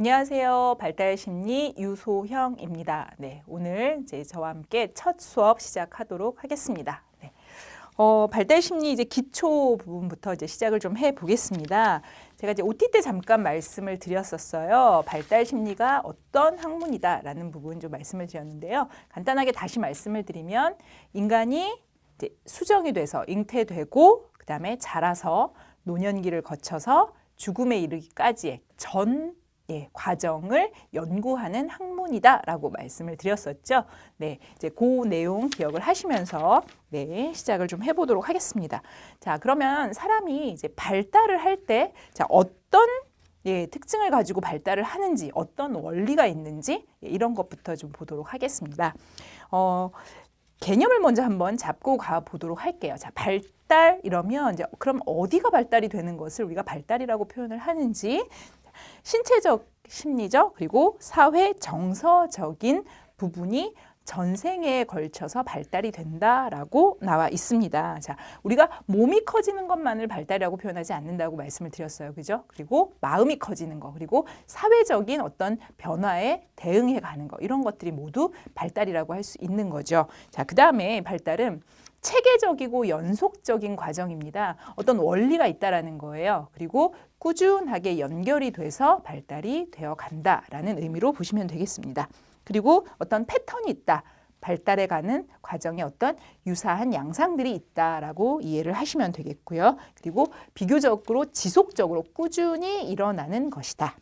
안녕하세요. 발달심리 유소형입니다. 네, 오늘 이제 저와 함께 첫 수업 시작하도록 하겠습니다. 네. 발달심리 이제 기초 부분부터 이제 시작을 좀 해보겠습니다. 제가 이제 OT 때 잠깐 말씀을 드렸었어요. 발달심리가 어떤 학문이다라는 부분 좀 말씀을 드렸는데요. 간단하게 다시 말씀을 드리면 인간이 이제 수정이 돼서 잉태되고 그 다음에 자라서 노년기를 거쳐서 죽음에 이르기까지의 전 과정을 연구하는 학문이다라고 말씀을 드렸었죠. 네, 이제 그 내용 기억을 하시면서 시작을 좀 해보도록 하겠습니다. 자, 그러면 사람이 이제 발달을 할 때, 어떤 특징을 가지고 발달을 하는지, 어떤 원리가 있는지 이런 것부터 좀 보도록 하겠습니다. 개념을 먼저 한번 잡고 가보도록 할게요. 자, 발달 이러면 이제 그럼 어디가 발달이 되는 것을 우리가 발달이라고 표현을 하는지. 신체적, 심리적, 그리고 사회 정서적인 부분이 전생에 걸쳐서 발달이 된다라고 나와 있습니다. 자, 우리가 몸이 커지는 것만을 발달이라고 표현하지 않는다고 말씀을 드렸어요. 그죠? 그리고 마음이 커지는 거, 그리고 사회적인 어떤 변화에 대응해 가는 거, 이런 것들이 모두 발달이라고 할 수 있는 거죠. 자, 그 다음에 발달은 체계적이고 연속적인 과정입니다. 어떤 원리가 있다라는 거예요. 그리고 꾸준하게 연결이 돼서 발달이 되어 간다라는 의미로 보시면 되겠습니다. 그리고 어떤 패턴이 있다. 발달해 가는 과정에 어떤 유사한 양상들이 있다라고 이해를 하시면 되겠고요. 그리고 비교적으로 지속적으로 꾸준히 일어나는 것이다.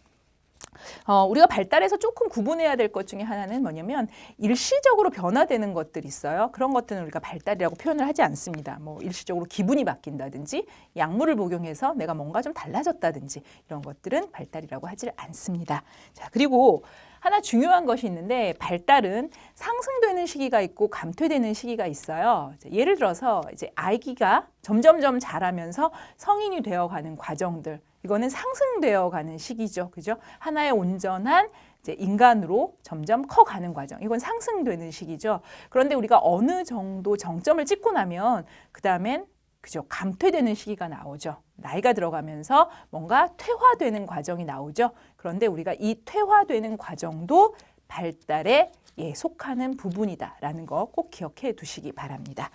우리가 발달해서 조금 구분해야 될 것 중에 하나는 뭐냐면 일시적으로 변화되는 것들이 있어요. 그런 것들은 우리가 발달이라고 표현을 하지 않습니다. 뭐 일시적으로 기분이 바뀐다든지 약물을 복용해서 내가 뭔가 좀 달라졌다든지 이런 것들은 발달이라고 하지 않습니다. 자, 그리고 하나 중요한 것이 있는데 발달은 상승되는 시기가 있고 감퇴되는 시기가 있어요. 예를 들어서 이제 아기가 점점점 자라면서 성인이 되어가는 과정들, 이거는 상승되어 가는 시기죠. 그죠? 하나의 온전한 이제 인간으로 점점 커가는 과정. 이건 상승되는 시기죠. 그런데 우리가 어느 정도 정점을 찍고 나면 그 다음엔 그죠? 감퇴되는 시기가 나오죠. 나이가 들어가면서 뭔가 퇴화되는 과정이 나오죠. 그런데 우리가 이 퇴화되는 과정도 발달에 속하는 부분이다라는 거 꼭 기억해 두시기 바랍니다.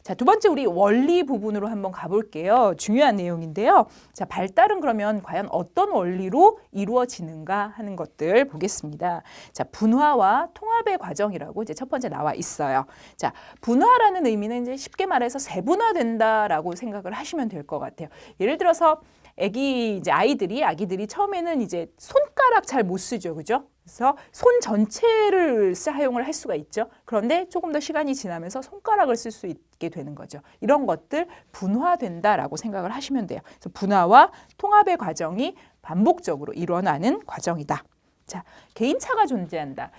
자, 두 번째 우리 원리 부분으로 한번 가볼게요. 중요한 내용인데요. 자, 발달은 그러면 과연 어떤 원리로 이루어지는가 하는 것들 보겠습니다. 자, 분화와 통합의 과정이라고 이제 첫 번째 나와 있어요. 자, 분화라는 의미는 이제 쉽게 말해서 세분화된다라고 생각을 하시면 될 것 같아요. 예를 들어서 아기들이 처음에는 이제 손가락 잘 못 쓰죠. 그죠? 그래서 손 전체를 사용을 할 수가 있죠. 그런데 조금 더 시간이 지나면서 손가락을 쓸 수 있게 되는 거죠. 이런 것들 분화된다라고 생각을 하시면 돼요. 그래서 분화와 통합의 과정이 반복적으로 일어나는 과정이다. 자, 개인차가 존재한다.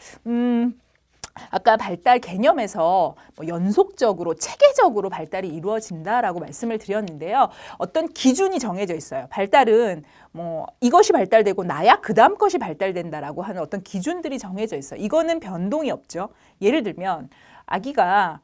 아까 발달 개념에서 연속적으로 체계적으로 발달이 이루어진다라고 말씀을 드렸는데요. 어떤 기준이 정해져 있어요. 발달은 이것이 발달되고 나야 그 다음 것이 발달된다라고 하는 어떤 기준들이 정해져 있어요. 이거는 변동이 없죠. 예를 들면 아기가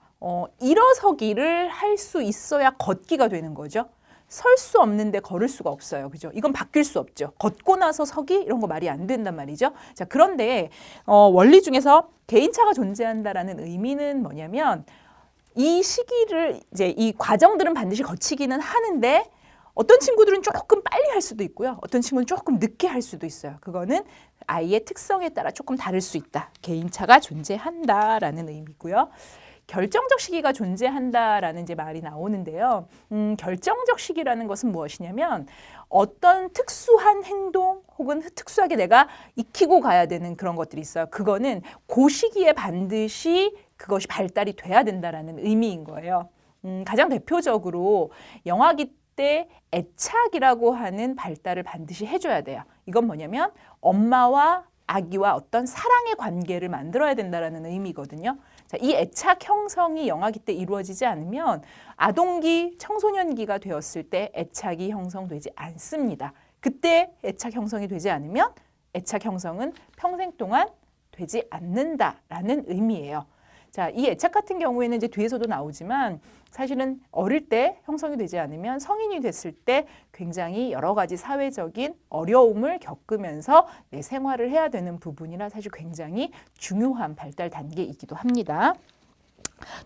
일어서기를 할 수 있어야 걷기가 되는 거죠. 설 수 없는데 걸을 수가 없어요. 그죠? 이건 바뀔 수 없죠. 걷고 나서 서기 이런 거 말이 안 된단 말이죠. 자, 그런데 원리 중에서 개인차가 존재한다라는 의미는 뭐냐면 이 시기를 이제 이 과정들은 반드시 거치기는 하는데 어떤 친구들은 조금 빨리 할 수도 있고요. 어떤 친구는 조금 늦게 할 수도 있어요. 그거는 아이의 특성에 따라 조금 다를 수 있다. 개인차가 존재한다라는 의미고요. 결정적 시기가 존재한다라는 이제 말이 나오는데요. 결정적 시기라는 것은 무엇이냐면 어떤 특수한 행동 혹은 특수하게 내가 익히고 가야 되는 그런 것들이 있어요. 그거는 그 시기에 반드시 그것이 발달이 돼야 된다라는 의미인 거예요. 가장 대표적으로 영아기 때 애착이라고 하는 발달을 반드시 해줘야 돼요. 이건 뭐냐면 엄마와 아기와 어떤 사랑의 관계를 만들어야 된다라는 의미거든요. 자, 이 애착 형성이 영아기 때 이루어지지 않으면 아동기, 청소년기가 되었을 때 애착이 형성되지 않습니다. 그때 애착 형성이 되지 않으면 애착 형성은 평생 동안 되지 않는다라는 의미예요. 자, 이 애착 같은 경우에는 이제 뒤에서도 나오지만 사실은 어릴 때 형성이 되지 않으면 성인이 됐을 때 굉장히 여러 가지 사회적인 어려움을 겪으면서 생활을 해야 되는 부분이라 사실 굉장히 중요한 발달 단계이기도 합니다.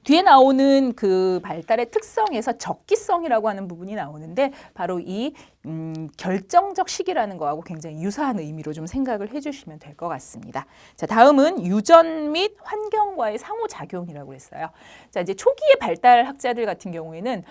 뒤에 나오는 그 발달의 특성에서 적기성이라고 하는 부분이 나오는데 바로 이 결정적 시기라는 거하고 굉장히 유사한 의미로 좀 생각을 해주시면 될 것 같습니다. 자, 다음은 유전 및 환경과의 상호작용이라고 했어요. 자, 이제 초기의 발달 학자들 같은 경우에는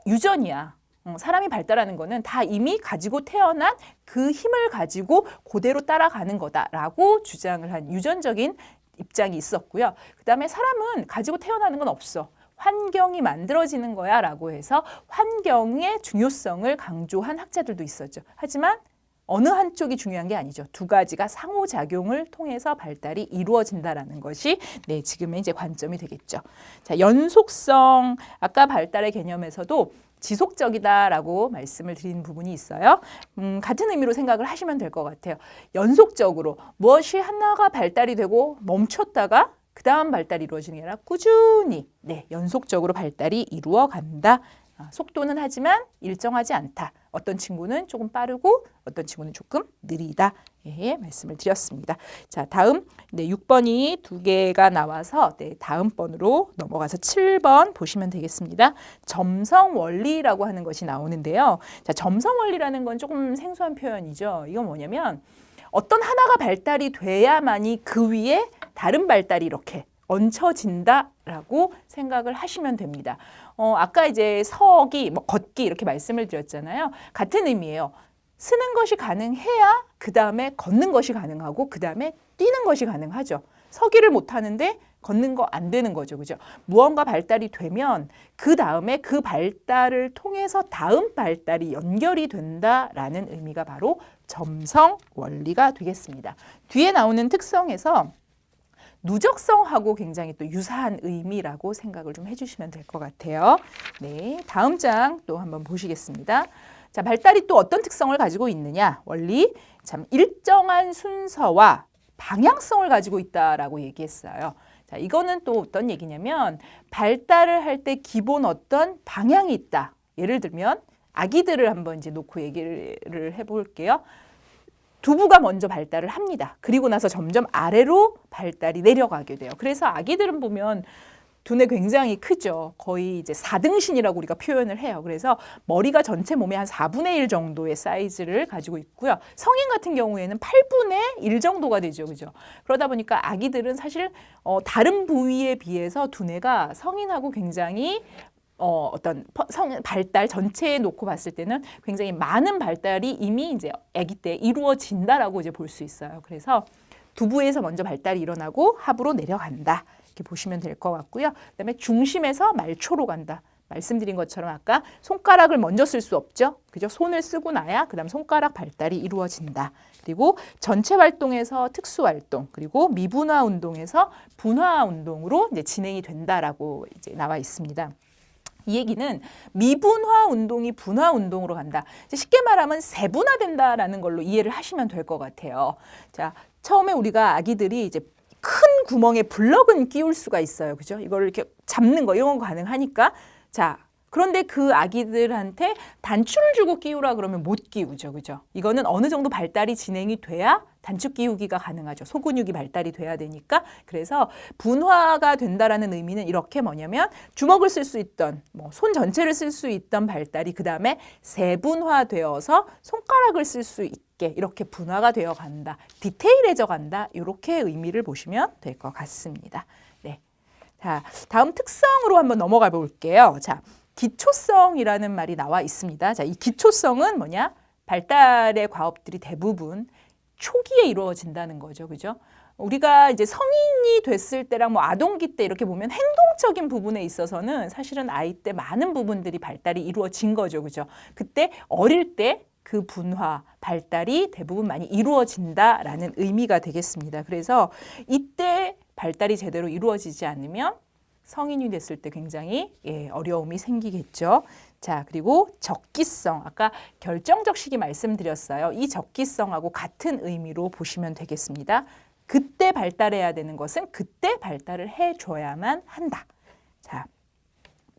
유전이야. 사람이 발달하는 거는 다 이미 가지고 태어난 그 힘을 가지고 그대로 따라가는 거다라고 주장을 한 유전적인 입장이 있었고요. 그 다음에 사람은 가지고 태어나는 건 없어. 환경이 만들어지는 거야 라고 해서 환경의 중요성을 강조한 학자들도 있었죠. 하지만 어느 한쪽이 중요한 게 아니죠. 두 가지가 상호작용을 통해서 발달이 이루어진다라는 것이 지금의 이제 관점이 되겠죠. 자, 연속성, 아까 발달의 개념에서도 지속적이다라고 말씀을 드린 부분이 있어요. 같은 의미로 생각을 하시면 될 것 같아요. 연속적으로 무엇이 하나가 발달이 되고 멈췄다가 그 다음 발달이 이루어지는 게 아니라 꾸준히 연속적으로 발달이 이루어간다. 속도는 하지만 일정하지 않다. 어떤 친구는 조금 빠르고 어떤 친구는 조금 느리다. 말씀을 드렸습니다. 자, 다음 6번이 두 개가 나와서 다음 번으로 넘어가서 7번 보시면 되겠습니다. 점성 원리라고 하는 것이 나오는데요. 자, 점성 원리라는 건 조금 생소한 표현이죠. 이건 뭐냐면 어떤 하나가 발달이 돼야만이 그 위에 다른 발달이 이렇게 얹혀진다라고 생각을 하시면 됩니다. 아까 이제 서기, 걷기 이렇게 말씀을 드렸잖아요. 같은 의미예요. 쓰는 것이 가능해야 그 다음에 걷는 것이 가능하고 그 다음에 뛰는 것이 가능하죠. 서기를 못하는데 걷는 거 안 되는 거죠. 그죠? 무언가 발달이 되면 그 다음에 그 발달을 통해서 다음 발달이 연결이 된다라는 의미가 바로 점성 원리가 되겠습니다. 뒤에 나오는 특성에서 누적성하고 굉장히 또 유사한 의미라고 생각을 좀 해주시면 될 것 같아요. 네, 다음 장 또 한번 보시겠습니다. 자, 발달이 또 어떤 특성을 가지고 있느냐? 원리, 참 일정한 순서와 방향성을 가지고 있다라고 얘기했어요. 자, 이거는 또 어떤 얘기냐면 발달을 할 때 기본 어떤 방향이 있다. 예를 들면 아기들을 한번 이제 놓고 얘기를 해볼게요. 두부가 먼저 발달을 합니다. 그리고 나서 점점 아래로 발달이 내려가게 돼요. 그래서 아기들은 보면 두뇌 굉장히 크죠. 거의 이제 4등신이라고 우리가 표현을 해요. 그래서 머리가 전체 몸의 한 4분의 1 정도의 사이즈를 가지고 있고요. 성인 같은 경우에는 8분의 1 정도가 되죠. 그죠? 그러다 보니까 아기들은 사실 다른 부위에 비해서 두뇌가 성인하고 굉장히 어떤 발달 전체에 놓고 봤을 때는 굉장히 많은 발달이 이미 이제 아기 때 이루어진다라고 이제 볼 수 있어요. 그래서 두부에서 먼저 발달이 일어나고 하부로 내려간다. 이렇게 보시면 될 것 같고요. 그다음에 중심에서 말초로 간다. 말씀드린 것처럼 아까 손가락을 먼저 쓸 수 없죠. 그죠? 손을 쓰고 나야 그다음 손가락 발달이 이루어진다. 그리고 전체 활동에서 특수 활동, 그리고 미분화 운동에서 분화 운동으로 이제 진행이 된다라고 이제 나와 있습니다. 이 얘기는 미분화 운동이 분화 운동으로 간다. 쉽게 말하면 세분화된다라는 걸로 이해를 하시면 될 것 같아요. 자, 처음에 우리가 아기들이 이제 큰 구멍에 블럭은 끼울 수가 있어요. 그죠? 이걸 이렇게 잡는 거, 이런 거 가능하니까. 자, 그런데 그 아기들한테 단추를 주고 끼우라 그러면 못 끼우죠. 그죠? 이거는 어느 정도 발달이 진행이 돼야 단추 끼우기가 가능하죠. 소근육이 발달이 돼야 되니까. 그래서 분화가 된다라는 의미는 이렇게 뭐냐면 주먹을 쓸 수 있던, 손 전체를 쓸 수 있던 발달이 그 다음에 세분화되어서 손가락을 쓸 수 있게 이렇게 분화가 되어 간다. 디테일해져 간다. 이렇게 의미를 보시면 될 것 같습니다. 네. 자, 다음 특성으로 한번 넘어가 볼게요. 자, 기초성이라는 말이 나와 있습니다. 자, 이 기초성은 뭐냐? 발달의 과업들이 대부분 초기에 이루어진다는 거죠. 그죠? 우리가 이제 성인이 됐을 때랑 아동기 때 이렇게 보면 행동적인 부분에 있어서는 사실은 아이 때 많은 부분들이 발달이 이루어진 거죠. 그죠? 그때 어릴 때 그 분화, 발달이 대부분 많이 이루어진다라는 의미가 되겠습니다. 그래서 이때 발달이 제대로 이루어지지 않으면 성인이 됐을 때 굉장히 어려움이 생기겠죠. 자, 그리고 적기성. 아까 결정적 시기 말씀드렸어요. 이 적기성하고 같은 의미로 보시면 되겠습니다. 그때 발달해야 되는 것은 그때 발달을 해줘야만 한다. 자,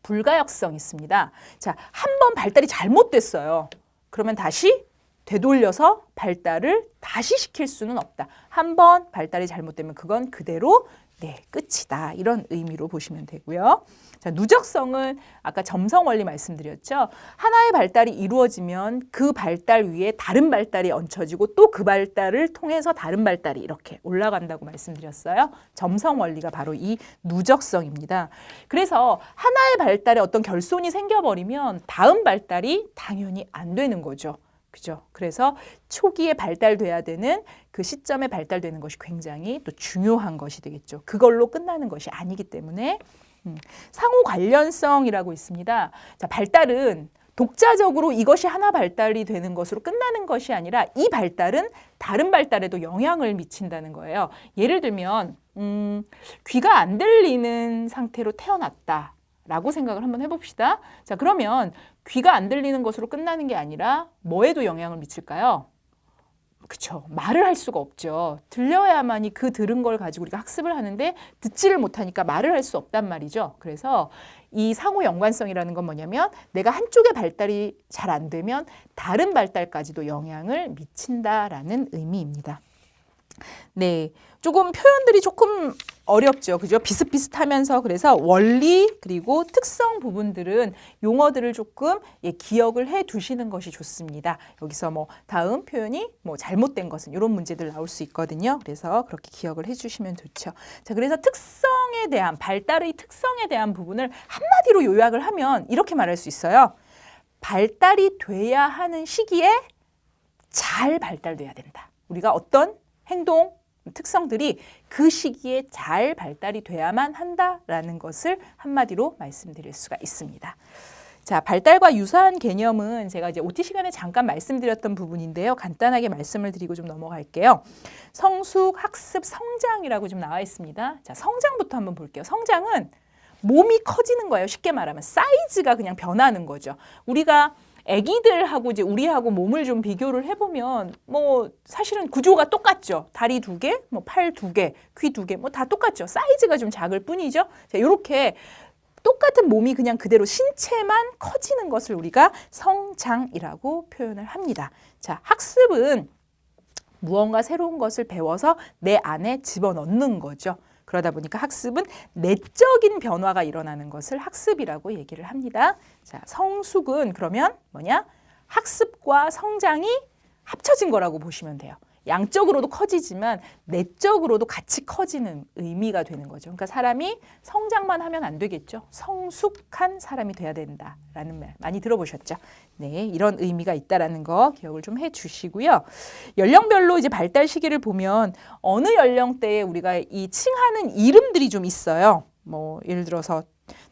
불가역성 있습니다. 자, 한 번 발달이 잘못됐어요. 그러면 다시 되돌려서 발달을 다시 시킬 수는 없다. 한 번 발달이 잘못되면 그건 그대로 끝이다. 이런 의미로 보시면 되고요. 자, 누적성은 아까 점성 원리 말씀드렸죠. 하나의 발달이 이루어지면 그 발달 위에 다른 발달이 얹혀지고 또 그 발달을 통해서 다른 발달이 이렇게 올라간다고 말씀드렸어요. 점성 원리가 바로 이 누적성입니다. 그래서 하나의 발달에 어떤 결손이 생겨버리면 다음 발달이 당연히 안 되는 거죠. 그죠? 그래서 초기에 발달돼야 되는 그 시점에 발달되는 것이 굉장히 또 중요한 것이 되겠죠. 그걸로 끝나는 것이 아니기 때문에 상호 관련성이라고 있습니다. 자, 발달은 독자적으로 이것이 하나 발달이 되는 것으로 끝나는 것이 아니라 이 발달은 다른 발달에도 영향을 미친다는 거예요. 예를 들면 귀가 안 들리는 상태로 태어났다. 라고 생각을 한번 해봅시다. 자, 그러면 귀가 안 들리는 것으로 끝나는 게 아니라 뭐에도 영향을 미칠까요? 그쵸. 말을 할 수가 없죠. 들려야만이 그 들은 걸 가지고 우리가 학습을 하는데 듣지를 못하니까 말을 할 수 없단 말이죠. 그래서 이 상호 연관성이라는 건 뭐냐면 내가 한쪽의 발달이 잘 안 되면 다른 발달까지도 영향을 미친다라는 의미입니다. 네, 조금 표현들이 조금 어렵죠. 그죠? 비슷비슷하면서 그래서 원리 그리고 특성 부분들은 용어들을 조금 기억을 해 두시는 것이 좋습니다. 여기서 뭐 다음 표현이 뭐 잘못된 것은 이런 문제들 나올 수 있거든요. 그래서 그렇게 기억을 해 주시면 좋죠. 자, 그래서 특성에 대한 발달의 특성에 대한 부분을 한마디로 요약을 하면 이렇게 말할 수 있어요. 발달이 돼야 하는 시기에 잘 발달돼야 된다. 우리가 어떤 행동, 특성들이 그 시기에 잘 발달이 돼야만 한다라는 것을 한마디로 말씀드릴 수가 있습니다. 자, 발달과 유사한 개념은 제가 이제 OT 시간에 잠깐 말씀드렸던 부분인데요. 간단하게 말씀을 드리고 좀 넘어갈게요. 성숙, 학습, 성장이라고 좀 나와 있습니다. 자, 성장부터 한번 볼게요. 성장은 몸이 커지는 거예요. 쉽게 말하면 사이즈가 그냥 변하는 거죠. 우리가 애기들하고 이제 우리하고 몸을 좀 비교를 해보면 뭐 사실은 구조가 똑같죠. 다리 2개, 뭐 팔 2개, 귀 2개, 뭐 다 똑같죠. 사이즈가 좀 작을 뿐이죠. 자, 이렇게 똑같은 몸이 그냥 그대로 신체만 커지는 것을 우리가 성장이라고 표현을 합니다. 자, 학습은 무언가 새로운 것을 배워서 내 안에 집어넣는 거죠. 그러다 보니까 학습은 내적인 변화가 일어나는 것을 학습이라고 얘기를 합니다. 자, 성숙은 그러면 뭐냐? 학습과 성장이 합쳐진 거라고 보시면 돼요. 양적으로도 커지지만 내적으로도 같이 커지는 의미가 되는 거죠. 그러니까 사람이 성장만 하면 안 되겠죠. 성숙한 사람이 돼야 된다라는 말 많이 들어보셨죠? 네, 이런 의미가 있다라는 거 기억을 좀 해주시고요. 연령별로 이제 발달 시기를 보면 어느 연령대에 우리가 이 칭하는 이름들이 좀 있어요. 뭐 예를 들어서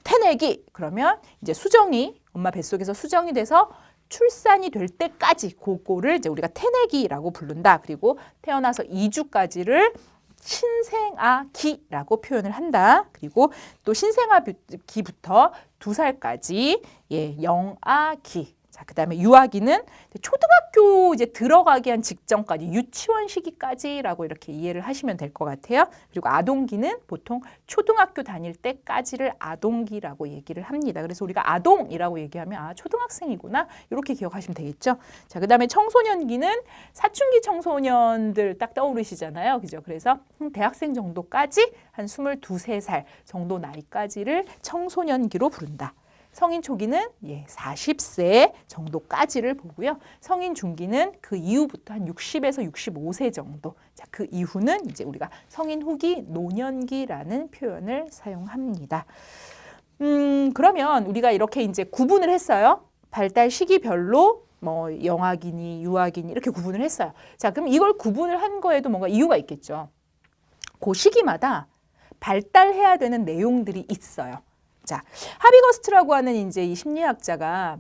태내기 그러면 이제 수정이 엄마 뱃속에서 수정이 돼서 출산이 될 때까지 그거를 이제 우리가 태내기라고 부른다. 그리고 태어나서 2주까지를 신생아기라고 표현을 한다. 그리고 또 신생아기부터 2살까지 영아기. 자, 그다음에 유아기는 초등학교 이제 들어가기 한 직전까지 유치원 시기까지라고 이렇게 이해를 하시면 될 것 같아요. 그리고 아동기는 보통 초등학교 다닐 때까지를 아동기라고 얘기를 합니다. 그래서 우리가 아동이라고 얘기하면 아, 초등학생이구나 이렇게 기억하시면 되겠죠. 자, 그다음에 청소년기는 사춘기 청소년들 딱 떠오르시잖아요. 그죠? 그래서 대학생 정도까지 한 22, 3살 정도 나이까지를 청소년기로 부른다. 성인 초기는 40세 정도까지를 보고요. 성인 중기는 그 이후부터 한 60에서 65세 정도. 자, 그 이후는 이제 우리가 성인 후기, 노년기라는 표현을 사용합니다. 그러면 우리가 이렇게 이제 구분을 했어요. 발달 시기별로 뭐 영아기니 유아기니 이렇게 구분을 했어요. 자, 그럼 이걸 구분을 한 거에도 뭔가 이유가 있겠죠. 그 시기마다 발달해야 되는 내용들이 있어요. 자, 하비거스트라고 하는 이제 이 심리학자가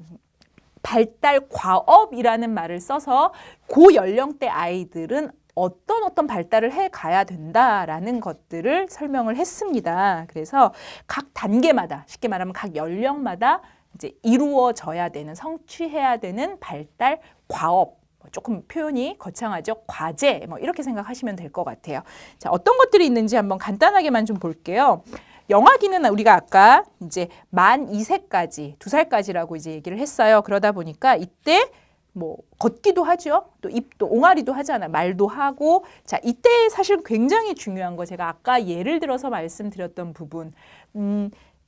발달 과업이라는 말을 써서 그 연령대 아이들은 어떤 발달을 해 가야 된다라는 것들을 설명을 했습니다. 그래서 각 단계마다 쉽게 말하면 각 연령마다 이제 이루어져야 되는 성취해야 되는 발달 과업 조금 표현이 거창하죠. 과제 뭐 이렇게 생각하시면 될 것 같아요. 자, 어떤 것들이 있는지 한번 간단하게만 좀 볼게요. 영아기는 우리가 아까 이제 만 2세까지, 2살까지라고 이제 얘기를 했어요. 그러다 보니까 이때 뭐 걷기도 하죠. 또 입도 옹알이도 하잖아. 말도 하고. 자, 이때 사실 굉장히 중요한 거 제가 아까 예를 들어서 말씀드렸던 부분.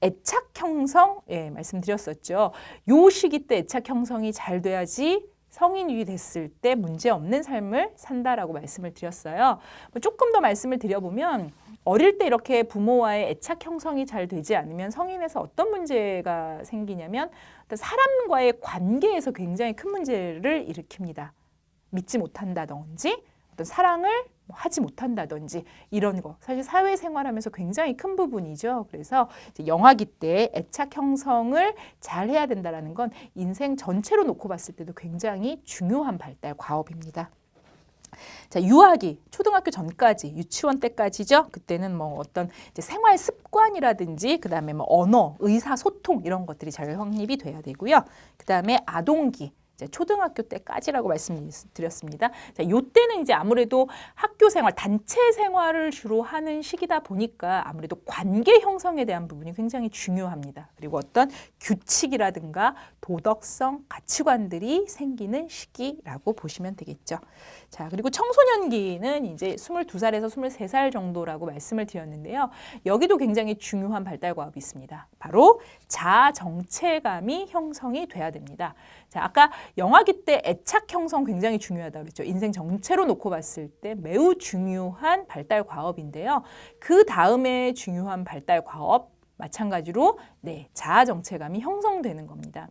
애착 형성, 예, 말씀드렸었죠. 요 시기 때 애착 형성이 잘 돼야지 성인이 됐을 때 문제 없는 삶을 산다라고 말씀을 드렸어요. 조금 더 말씀을 드려보면 어릴 때 이렇게 부모와의 애착 형성이 잘 되지 않으면 성인에서 어떤 문제가 생기냐면 사람과의 관계에서 굉장히 큰 문제를 일으킵니다. 믿지 못한다든지 어떤 사랑을 하지 못한다든지 이런 거 사실 사회생활하면서 굉장히 큰 부분이죠. 그래서 이제 영아기 때 애착 형성을 잘 해야 된다는 건 인생 전체로 놓고 봤을 때도 굉장히 중요한 발달 과업입니다. 자, 유아기, 초등학교 전까지, 유치원 때까지죠. 그때는 뭐 어떤 이제 생활 습관이라든지, 그 다음에 뭐 언어, 의사소통 이런 것들이 잘 확립이 돼야 되고요. 그 다음에 아동기. 초등학교 때까지라고 말씀드렸습니다. 자, 요때는 이제 아무래도 학교 생활, 단체 생활을 주로 하는 시기다 보니까 아무래도 관계 형성에 대한 부분이 굉장히 중요합니다. 그리고 어떤 규칙이라든가 도덕성, 가치관들이 생기는 시기라고 보시면 되겠죠. 자, 그리고 청소년기는 이제 22살에서 23살 정도라고 말씀을 드렸는데요. 여기도 굉장히 중요한 발달 과업이 있습니다. 바로 자아 정체감이 형성이 돼야 됩니다. 자, 아까 영아기 때 애착 형성 굉장히 중요하다고 그랬죠. 인생 전체로 놓고 봤을 때 매우 중요한 발달 과업인데요. 그 다음에 중요한 발달 과업 마찬가지로 네, 자아 정체감이 형성되는 겁니다.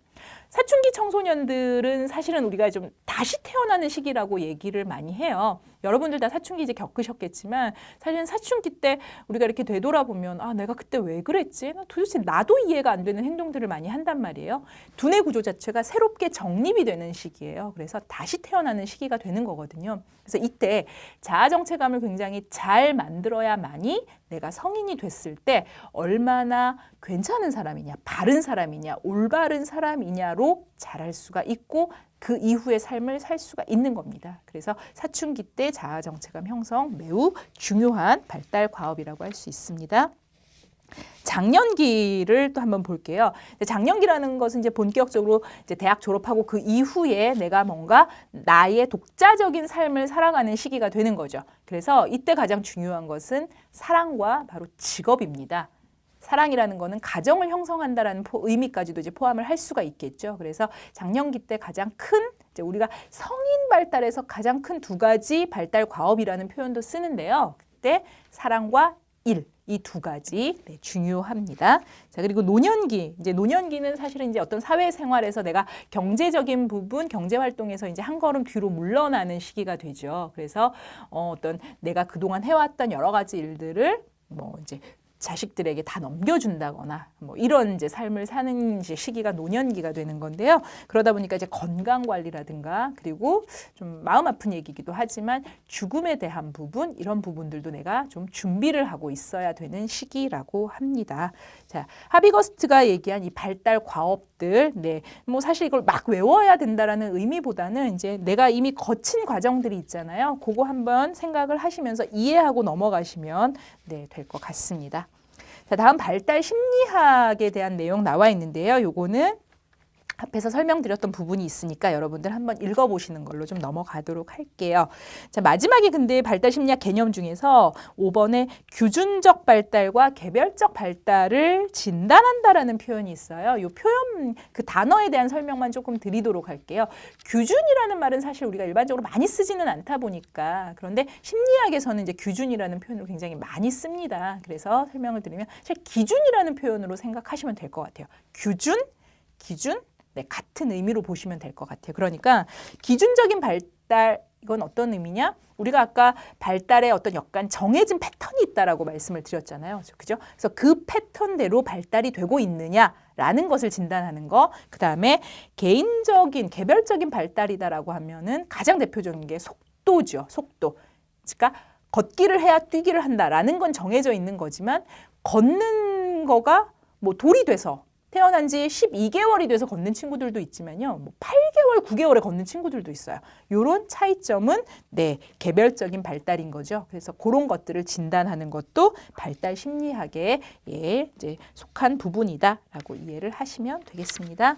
사춘기 청소년들은 사실은 우리가 좀 다시 태어나는 시기라고 얘기를 많이 해요. 여러분들 다 사춘기 이제 겪으셨겠지만 사실은 사춘기 때 우리가 이렇게 되돌아보면 아, 내가 그때 왜 그랬지? 도대체 나도 이해가 안 되는 행동들을 많이 한단 말이에요. 두뇌 구조 자체가 새롭게 정립이 되는 시기예요. 그래서 다시 태어나는 시기가 되는 거거든요. 그래서 이때 자아 정체감을 굉장히 잘 만들어야만이 내가 성인이 됐을 때 얼마나 괜찮은 사람이냐, 바른 사람이냐, 올바른 사람이냐로 자랄 수가 있고 그 이후의 삶을 살 수가 있는 겁니다. 그래서 사춘기 때 자아 정체감 형성 매우 중요한 발달 과업이라고 할 수 있습니다. 장년기를 또 한번 볼게요. 장년기라는 것은 이제 본격적으로 이제 대학 졸업하고 그 이후에 내가 뭔가 나의 독자적인 삶을 살아가는 시기가 되는 거죠. 그래서 이때 가장 중요한 것은 사랑과 바로 직업입니다. 사랑이라는 거는 가정을 형성한다라는 의미까지도 이제 포함을 할 수가 있겠죠. 그래서 장년기 때 가장 큰 이제 우리가 성인 발달에서 가장 큰 두 가지 발달 과업이라는 표현도 쓰는데요. 그때 사랑과 일, 이 두 가지 네, 중요합니다. 자, 그리고 노년기. 이제 노년기는 사실은 이제 어떤 사회생활에서 내가 경제적인 부분, 경제 활동에서 이제 한 걸음 뒤로 물러나는 시기가 되죠. 그래서 어떤 내가 그동안 해왔던 여러 가지 일들을 뭐 이제 자식들에게 다 넘겨준다거나 뭐 이런 이제 삶을 사는 이제 시기가 노년기가 되는 건데요. 그러다 보니까 이제 건강 관리라든가 그리고 좀 마음 아픈 얘기이기도 하지만 죽음에 대한 부분 이런 부분들도 내가 좀 준비를 하고 있어야 되는 시기라고 합니다. 자, 하비거스트가 얘기한 이 발달 과업들, 네, 뭐 사실 이걸 막 외워야 된다라는 의미보다는 이제 내가 이미 거친 과정들이 있잖아요. 그거 한번 생각을 하시면서 이해하고 넘어가시면 네, 될 것 같습니다. 자, 다음 발달 심리학에 대한 내용 나와 있는데요. 요거는 앞에서 설명드렸던 부분이 있으니까 여러분들 한번 읽어보시는 걸로 좀 넘어가도록 할게요. 자, 마지막에 근데 발달 심리학 개념 중에서 5번에 규준적 발달과 개별적 발달을 진단한다라는 표현이 있어요. 이 표현, 그 단어에 대한 설명만 조금 드리도록 할게요. 규준이라는 말은 사실 우리가 일반적으로 많이 쓰지는 않다 보니까 그런데 심리학에서는 이제 규준이라는 표현을 굉장히 많이 씁니다. 그래서 설명을 드리면 사실 기준이라는 표현으로 생각하시면 될 것 같아요. 규준, 기준, 네, 같은 의미로 보시면 될 것 같아요. 그러니까 기준적인 발달, 이건 어떤 의미냐? 우리가 아까 발달에 어떤 약간 정해진 패턴이 있다라고 말씀을 드렸잖아요. 그죠? 그래서 그 패턴대로 발달이 되고 있느냐라는 것을 진단하는 거. 그 다음에 개인적인, 개별적인 발달이다라고 하면은 가장 대표적인 게 속도죠. 속도. 그러니까 걷기를 해야 뛰기를 한다라는 건 정해져 있는 거지만 걷는 거가 뭐 돌이 돼서 태어난 지 12개월이 돼서 걷는 친구들도 있지만요. 뭐 8개월, 9개월에 걷는 친구들도 있어요. 요런 차이점은 네, 개별적인 발달인 거죠. 그래서 그런 것들을 진단하는 것도 발달 심리학에 예, 이제 속한 부분이다라고 이해를 하시면 되겠습니다.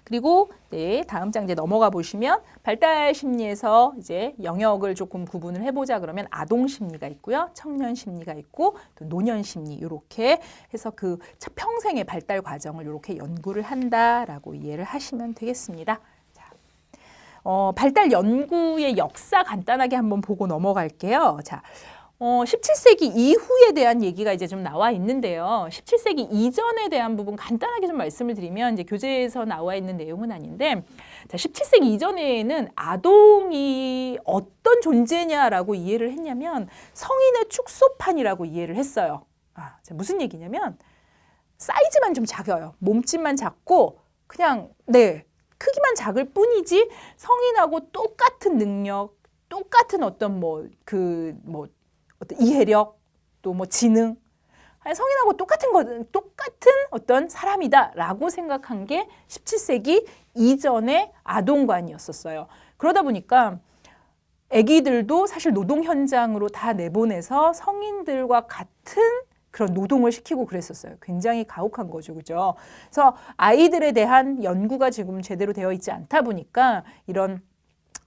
그리고 네, 다음 장 이제 넘어가 보시면 발달 심리에서 이제 영역을 조금 구분을 해보자 그러면 아동 심리가 있고요, 청년 심리가 있고 또 노년 심리 이렇게 해서 그 평생의 발달 과정을 이렇게 연구를 한다라고 이해를 하시면 되겠습니다. 자, 발달 연구의 역사 간단하게 한번 보고 넘어갈게요. 자. 17세기 이후에 대한 얘기가 이제 좀 나와 있는데요. 17세기 이전에 대한 부분 간단하게 좀 말씀을 드리면 이제 교재에서 나와 있는 내용은 아닌데, 자, 17세기 이전에는 아동이 어떤 존재냐라고 이해를 했냐면 성인의 축소판이라고 이해를 했어요. 무슨 얘기냐면 사이즈만 좀 작아요. 몸집만 작고 그냥 네, 크기만 작을 뿐이지 성인하고 똑같은 능력, 똑같은 어떤 어떤 이해력, 또 뭐 지능, 성인하고 똑같은 어떤 사람이다라고 생각한 게 17세기 이전의 아동관이었었어요. 그러다 보니까 아기들도 사실 노동 현장으로 다 내보내서 성인들과 같은 그런 노동을 시키고 그랬었어요. 굉장히 가혹한 거죠, 그죠? 그래서 아이들에 대한 연구가 지금 제대로 되어 있지 않다 보니까 이런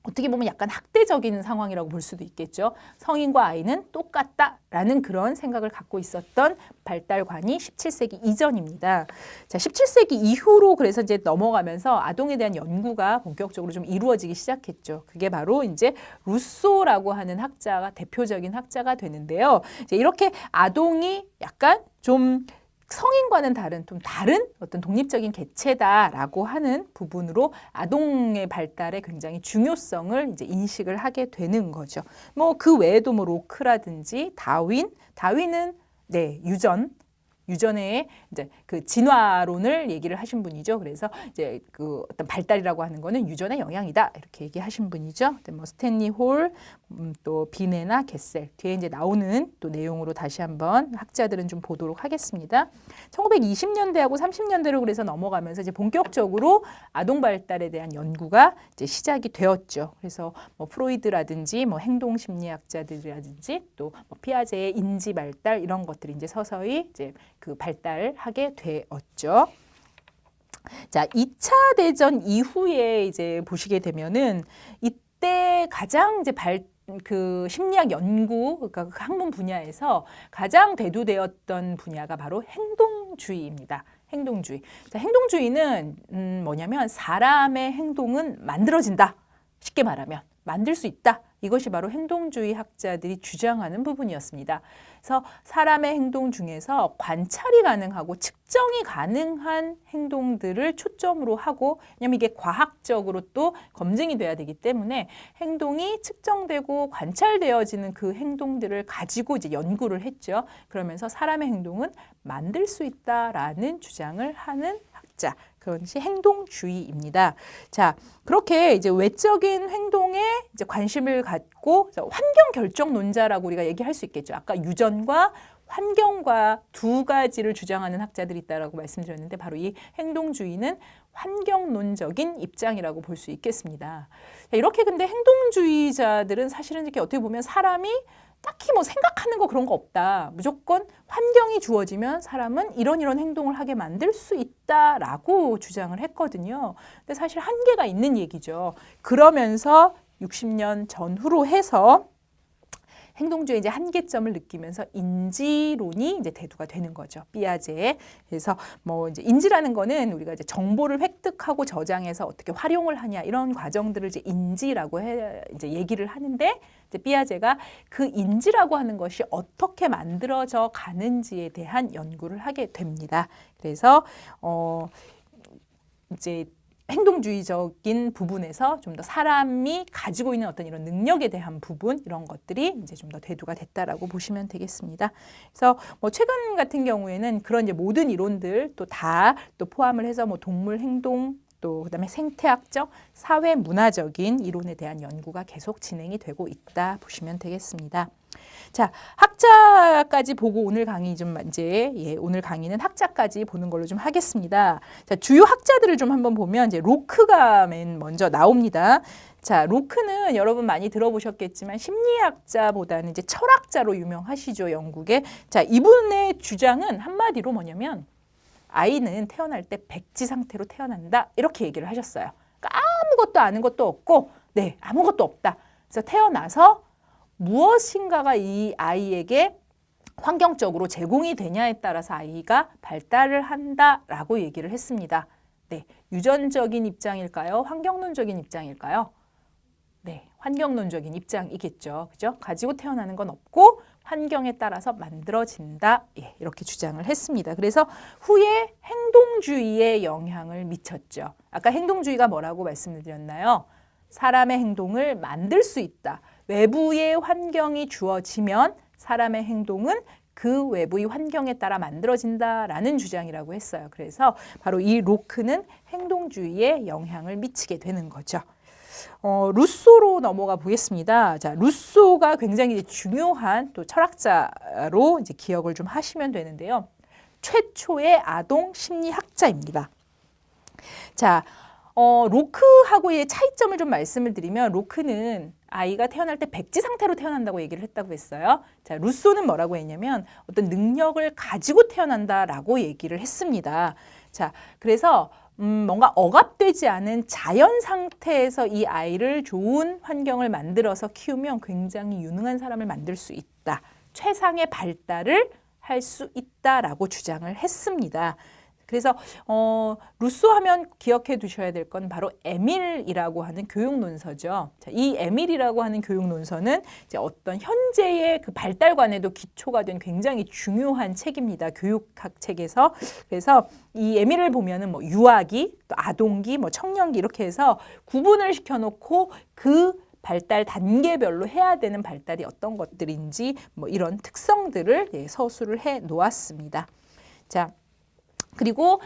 어떻게 보면 약간 학대적인 상황이라고 볼 수도 있겠죠. 성인과 아이는 똑같다라는 그런 생각을 갖고 있었던 발달관이 17세기 이전입니다. 자, 17세기 이후로 그래서 이제 넘어가면서 아동에 대한 연구가 본격적으로 좀 이루어지기 시작했죠. 그게 바로 이제 루소라고 하는 학자가 대표적인 학자가 되는데요. 이제 이렇게 아동이 약간 좀 성인과는 좀 다른 어떤 독립적인 개체다라고 하는 부분으로 아동의 발달에 굉장히 중요성을 이제 인식을 하게 되는 거죠. 뭐 그 외에도 뭐 로크라든지 다윈은 네, 유전의 이제 그 진화론을 얘기를 하신 분이죠. 그래서 이제 그 어떤 발달이라고 하는 거는 유전의 영향이다 이렇게 얘기하신 분이죠. 뭐 스탠리 홀, 또 비네나 게셀 뒤에 이제 나오는 또 내용으로 다시 한번 학자들은 좀 보도록 하겠습니다. 1920년대하고 30년대로 그래서 넘어가면서 이제 본격적으로 아동 발달에 대한 연구가 이제 시작이 되었죠. 그래서 뭐 프로이드라든지 뭐 행동 심리학자들이라든지 또 뭐 피아제의 인지 발달 이런 것들이 이제 서서히 이제 그 발달하게 되었죠. 자, 2차 대전 이후에 이제 보시게 되면은 이때 가장 이제 그 심리학 연구, 그러니까 그 학문 분야에서 가장 대두되었던 분야가 바로 행동주의입니다. 행동주의. 자, 행동주의는 뭐냐면 사람의 행동은 만들어진다. 쉽게 말하면 만들 수 있다. 이것이 바로 행동주의 학자들이 주장하는 부분이었습니다. 그래서 사람의 행동 중에서 관찰이 가능하고 측정이 가능한 행동들을 초점으로 하고, 왜냐하면 이게 과학적으로 또 검증이 돼야 되기 때문에 행동이 측정되고 관찰되어지는 그 행동들을 가지고 이제 연구를 했죠. 그러면서 사람의 행동은 만들 수 있다라는 주장을 하는 학자. 그것이 행동주의입니다. 자, 그렇게 이제 외적인 행동에 이제 관심을 갖고 환경 결정론자라고 우리가 얘기할 수 있겠죠. 아까 유전과 환경과 두 가지를 주장하는 학자들이 있다라고 말씀드렸는데 바로 이 행동주의는 환경론적인 입장이라고 볼 수 있겠습니다. 자, 이렇게 근데 행동주의자들은 사실은 이렇게 어떻게 보면 사람이 딱히 뭐 생각하는 거 그런 거 없다. 무조건 환경이 주어지면 사람은 이런 행동을 하게 만들 수 있다라고 주장을 했거든요. 근데 사실 한계가 있는 얘기죠. 그러면서 60년 전후로 해서 행동주의 이제 한계점을 느끼면서 인지론이 이제 대두가 되는 거죠. 피아제. 그래서 뭐 이제 인지라는 거는 우리가 이제 정보를 획득하고 저장해서 어떻게 활용을 하냐 이런 과정들을 이제 인지라고 이제 얘기를 하는데, 이제 피아제가 그 인지라고 하는 것이 어떻게 만들어져 가는지에 대한 연구를 하게 됩니다. 그래서 이제 행동주의적인 부분에서 좀 더 사람이 가지고 있는 어떤 이런 능력에 대한 부분, 이런 것들이 이제 좀 더 대두가 됐다라고 보시면 되겠습니다. 그래서 뭐 최근 같은 경우에는 그런 이제 모든 이론들 또 다 또 포함을 해서 뭐 동물 행동 또 그다음에 생태학적, 사회문화적인 이론에 대한 연구가 계속 진행이 되고 있다 보시면 되겠습니다. 자, 학자까지 보고 오늘 강의 좀 이제 오늘 강의는 학자까지 보는 걸로 좀 하겠습니다. 자, 주요 학자들을 좀 한번 보면 이제 로크가 맨 먼저 나옵니다. 자, 로크는 여러분 많이 들어보셨겠지만 심리학자보다는 이제 철학자로 유명하시죠, 영국에. 자, 이분의 주장은 한마디로 뭐냐면 아이는 태어날 때 백지 상태로 태어난다 이렇게 얘기를 하셨어요. 그러니까 아무것도 아는 것도 없고, 네, 아무것도 없다. 그래서 태어나서 무엇인가가 이 아이에게 환경적으로 제공이 되냐에 따라서 아이가 발달을 한다라고 얘기를 했습니다. 네, 유전적인 입장일까요? 환경론적인 입장일까요? 네, 환경론적인 입장이겠죠. 그죠? 가지고 태어나는 건 없고 환경에 따라서 만들어진다. 예, 이렇게 주장을 했습니다. 그래서 후에 행동주의에 영향을 미쳤죠. 아까 행동주의가 뭐라고 말씀드렸나요? 사람의 행동을 만들 수 있다. 외부의 환경이 주어지면 사람의 행동은 그 외부의 환경에 따라 만들어진다라는 주장이라고 했어요. 그래서 바로 이 로크는 행동주의에 영향을 미치게 되는 거죠. 루소로 넘어가 보겠습니다. 자, 루소가 굉장히 중요한 또 철학자로 이제 기억을 좀 하시면 되는데요. 최초의 아동 심리학자입니다. 자, 로크하고의 차이점을 좀 말씀을 드리면 로크는 아이가 태어날 때 백지 상태로 태어난다고 얘기를 했다고 했어요. 자, 루소는 뭐라고 했냐면 어떤 능력을 가지고 태어난다라고 얘기를 했습니다. 자, 그래서 뭔가 억압되지 않은 자연 상태에서 이 아이를 좋은 환경을 만들어서 키우면 굉장히 유능한 사람을 만들 수 있다. 최상의 발달을 할 수 있다라고 주장을 했습니다. 그래서 루소 하면 기억해 두셔야 될 건 바로 에밀이라고 하는 교육 논서죠. 자, 이 에밀이라고 하는 교육 논서는 이제 어떤 현재의 그 발달관에도 기초가 된 굉장히 중요한 책입니다. 교육학 책에서. 그래서 이 에밀을 보면은 뭐 유아기, 또 아동기, 뭐 청년기 이렇게 해서 구분을 시켜놓고 그 발달 단계별로 해야 되는 발달이 어떤 것들인지 뭐 이런 특성들을 서술을 해 놓았습니다. 자. 그리고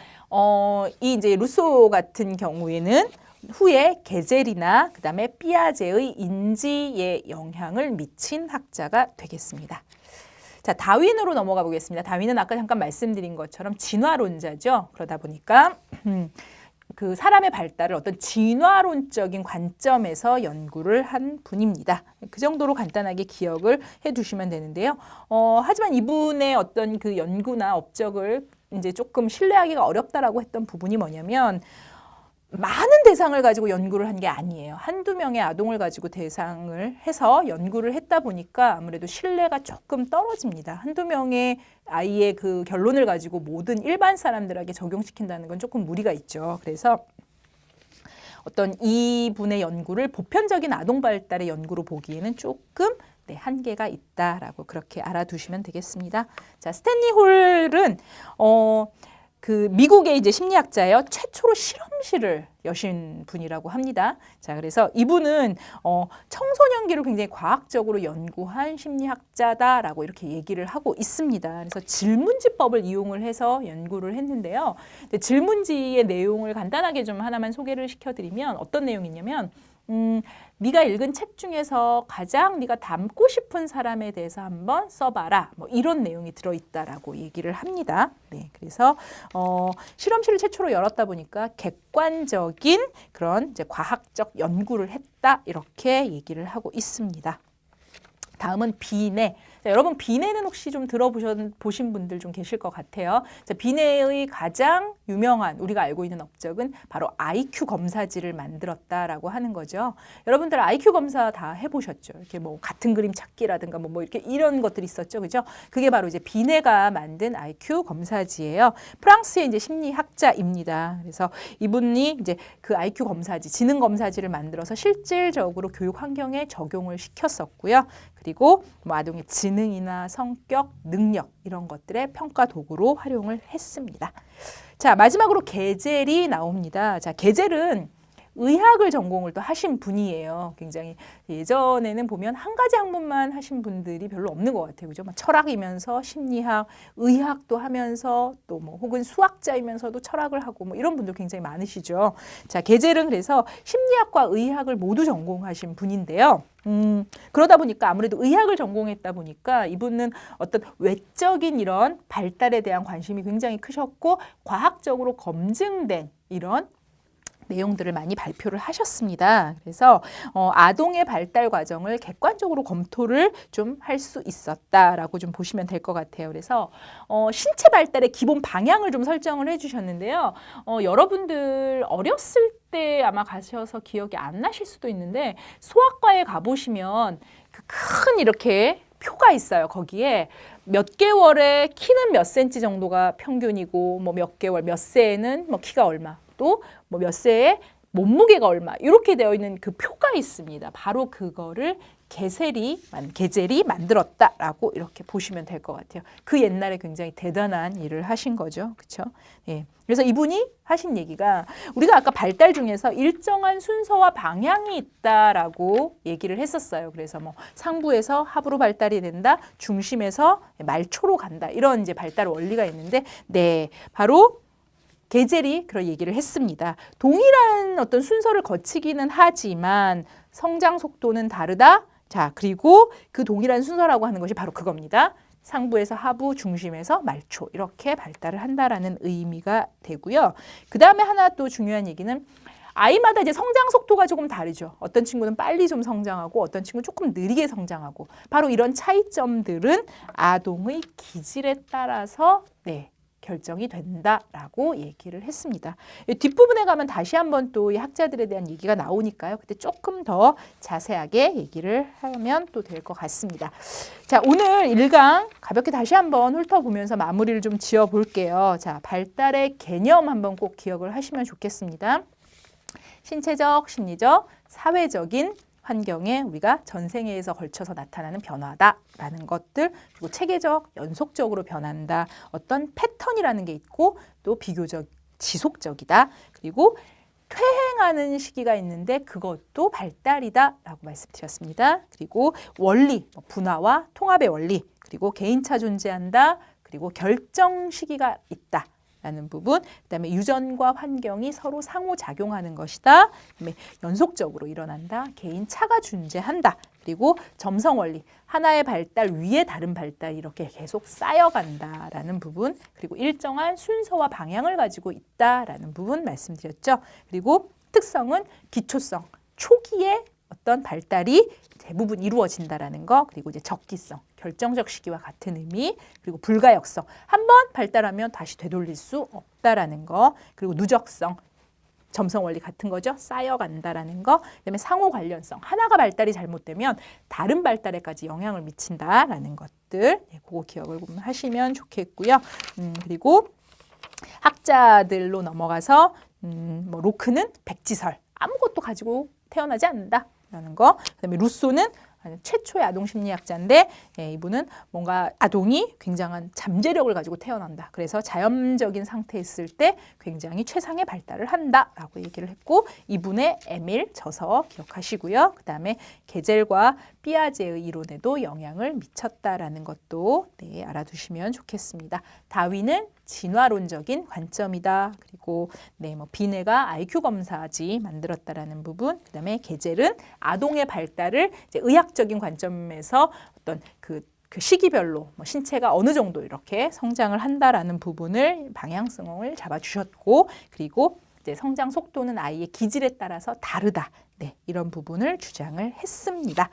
이 이제 루소 같은 경우에는 후에 게젤이나 그다음에 피아제의 인지에 영향을 미친 학자가 되겠습니다. 자, 다윈으로 넘어가 보겠습니다. 다윈은 아까 잠깐 말씀드린 것처럼 진화론자죠. 그러다 보니까 그 사람의 발달을 어떤 진화론적인 관점에서 연구를 한 분입니다. 그 정도로 간단하게 기억을 해두시면 되는데요. 하지만 이분의 어떤 그 연구나 업적을 이제 조금 신뢰하기가 어렵다라고 했던 부분이 뭐냐면 많은 대상을 가지고 연구를 한 게 아니에요. 한두 명의 아동을 가지고 대상을 해서 연구를 했다 보니까 아무래도 신뢰가 조금 떨어집니다. 한두 명의 아이의 그 결론을 가지고 모든 일반 사람들에게 적용시킨다는 건 조금 무리가 있죠. 그래서 어떤 이분의 연구를 보편적인 아동 발달의 연구로 보기에는 조금 한계가 있다라고 그렇게 알아두시면 되겠습니다. 자, 스탠리 홀은 그 미국의 이제 심리학자예요. 최초로 실험실을 여신 분이라고 합니다. 자, 그래서 이분은 청소년기를 굉장히 과학적으로 연구한 심리학자다라고 이렇게 얘기를 하고 있습니다. 그래서 질문지법을 이용을 해서 연구를 했는데요. 질문지의 내용을 간단하게 좀 하나만 소개를 시켜드리면 어떤 내용이냐면 네가 읽은 책 중에서 가장 네가 닮고 싶은 사람에 대해서 한번 써봐라. 뭐 이런 내용이 들어있다라고 얘기를 합니다. 네, 그래서 실험실을 최초로 열었다 보니까 객관적인 그런 이제 과학적 연구를 했다 이렇게 얘기를 하고 있습니다. 다음은 비뇌. 자, 여러분 비뇌는 혹시 좀 들어보신 분들 좀 계실 것 같아요. 자, 비뇌의 가장 유명한 우리가 알고 있는 업적은 바로 IQ 검사지를 만들었다라고 하는 거죠. 여러분들 IQ 검사 다 해보셨죠? 이렇게 뭐 같은 그림 찾기라든가 뭐 이렇게 이런 것들이 있었죠, 그죠? 그게 바로 이제 비뇌가 만든 IQ 검사지예요. 프랑스의 이제 심리학자입니다. 그래서 이분이 이제 그 IQ 검사지, 지능 검사지를 만들어서 실질적으로 교육 환경에 적용을 시켰었고요. 그리고 뭐 아동의 지능이나 성격, 능력 이런 것들의 평가 도구로 활용을 했습니다. 자, 마지막으로 게젤이 나옵니다. 자, 게젤은 의학을 전공을 또 하신 분이에요. 굉장히 예전에는 보면 한 가지 학문만 하신 분들이 별로 없는 것 같아요. 그죠? 막 철학이면서 심리학, 의학도 하면서 또 뭐 혹은 수학자이면서도 철학을 하고 뭐 이런 분들 굉장히 많으시죠. 자, 게젤은 그래서 심리학과 의학을 모두 전공하신 분인데요. 그러다 보니까 아무래도 의학을 전공했다 보니까 이분은 어떤 외적인 이런 발달에 대한 관심이 굉장히 크셨고 과학적으로 검증된 이런 내용들을 많이 발표를 하셨습니다. 그래서 아동의 발달 과정을 객관적으로 검토를 좀 할 수 있었다라고 좀 보시면 될 것 같아요. 그래서 신체 발달의 기본 방향을 좀 설정을 해주셨는데요. 여러분들 어렸을 때 아마 가셔서 기억이 안 나실 수도 있는데 소아과에 가보시면 그 큰 이렇게 표가 있어요. 거기에 몇 개월에 키는 몇 센치 정도가 평균이고 뭐 몇 개월, 몇 세에는 뭐 키가 얼마 또 뭐 몇 세에 몸무게가 얼마 이렇게 되어 있는 그 표가 있습니다. 바로 그거를 게젤이 만들었다라고 이렇게 보시면 될 것 같아요. 그 옛날에 굉장히 대단한 일을 하신 거죠. 그렇죠? 예. 그래서 이분이 하신 얘기가 우리가 아까 발달 중에서 일정한 순서와 방향이 있다라고 얘기를 했었어요. 그래서 뭐 상부에서 하부로 발달이 된다, 중심에서 말초로 간다 이런 이제 발달 원리가 있는데, 네, 바로 게젤이 그런 얘기를 했습니다. 동일한 어떤 순서를 거치기는 하지만 성장 속도는 다르다. 자, 그리고 그 동일한 순서라고 하는 것이 바로 그겁니다. 상부에서 하부, 중심에서 말초 이렇게 발달을 한다라는 의미가 되고요. 그 다음에 하나 또 중요한 얘기는 아이마다 이제 성장 속도가 조금 다르죠. 어떤 친구는 빨리 좀 성장하고 어떤 친구는 조금 느리게 성장하고 바로 이런 차이점들은 아동의 기질에 따라서 결정이 된다라고 얘기를 했습니다. 뒷부분에 가면 다시 한번 또 이 학자들에 대한 얘기가 나오니까요. 그때 조금 더 자세하게 얘기를 하면 또 될 것 같습니다. 자, 오늘 1강 가볍게 다시 한번 훑어보면서 마무리를 좀 지어볼게요. 자, 발달의 개념 한번 꼭 기억을 하시면 좋겠습니다. 신체적, 심리적, 사회적인 환경에 우리가 전생에서 걸쳐서 나타나는 변화다라는 것들, 그리고 체계적, 연속적으로 변한다. 어떤 패턴이라는 게 있고 또 비교적 지속적이다. 그리고 퇴행하는 시기가 있는데 그것도 발달이다라고 말씀드렸습니다. 그리고 원리, 분화와 통합의 원리, 그리고 개인차 존재한다. 그리고 결정 시기가 있다. 라는 부분, 그다음에 유전과 환경이 서로 상호작용하는 것이다. 그다음에 연속적으로 일어난다. 개인 차가 존재한다. 그리고 점성 원리, 하나의 발달 위에 다른 발달이 이렇게 계속 쌓여간다라는 부분, 그리고 일정한 순서와 방향을 가지고 있다라는 부분 말씀드렸죠. 그리고 특성은 기초성, 초기에 어떤 발달이 대부분 이루어진다라는 거, 그리고 이제 적기성, 결정적 시기와 같은 의미, 그리고 불가역성, 한번 발달하면 다시 되돌릴 수 없다라는 거, 그리고 누적성, 점성 원리 같은 거죠. 쌓여간다라는 거, 그다음에 상호 관련성, 하나가 발달이 잘못되면 다른 발달에까지 영향을 미친다라는 것들, 그거 기억을 하시면 좋겠고요. 그리고 학자들로 넘어가서 뭐 로크는 백지설, 아무것도 가지고 태어나지 않는다라는 거, 그다음에 루소는 최초의 아동 심리학자인데 이분은 뭔가 아동이 굉장한 잠재력을 가지고 태어난다. 그래서 자연적인 상태에 있을 때 굉장히 최상의 발달을 한다라고 얘기를 했고, 이분의 에밀 저서 기억하시고요. 그다음에 게젤과 삐아제의 이론에도 영향을 미쳤다라는 것도 알아두시면 좋겠습니다. 다윈은 진화론적인 관점이다. 그리고 뭐 비네가 IQ 검사지 만들었다라는 부분. 그다음에 게젤은 아동의 발달을 이제 의학적인 관점에서 어떤 그 시기별로 뭐 신체가 어느 정도 이렇게 성장을 한다라는 부분을 방향성을 잡아주셨고, 그리고 이제 성장 속도는 아이의 기질에 따라서 다르다. 이런 부분을 주장을 했습니다.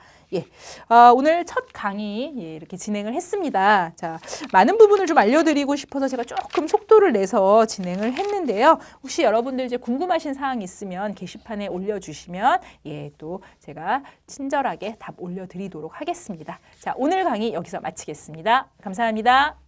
오늘 첫 강의 이렇게 진행을 했습니다. 자, 많은 부분을 좀 알려드리고 싶어서 제가 조금 속도를 내서 진행을 했는데요. 혹시 여러분들 이제 궁금하신 사항 있으면 게시판에 올려주시면 또 제가 친절하게 답 올려드리도록 하겠습니다. 자, 오늘 강의 여기서 마치겠습니다. 감사합니다.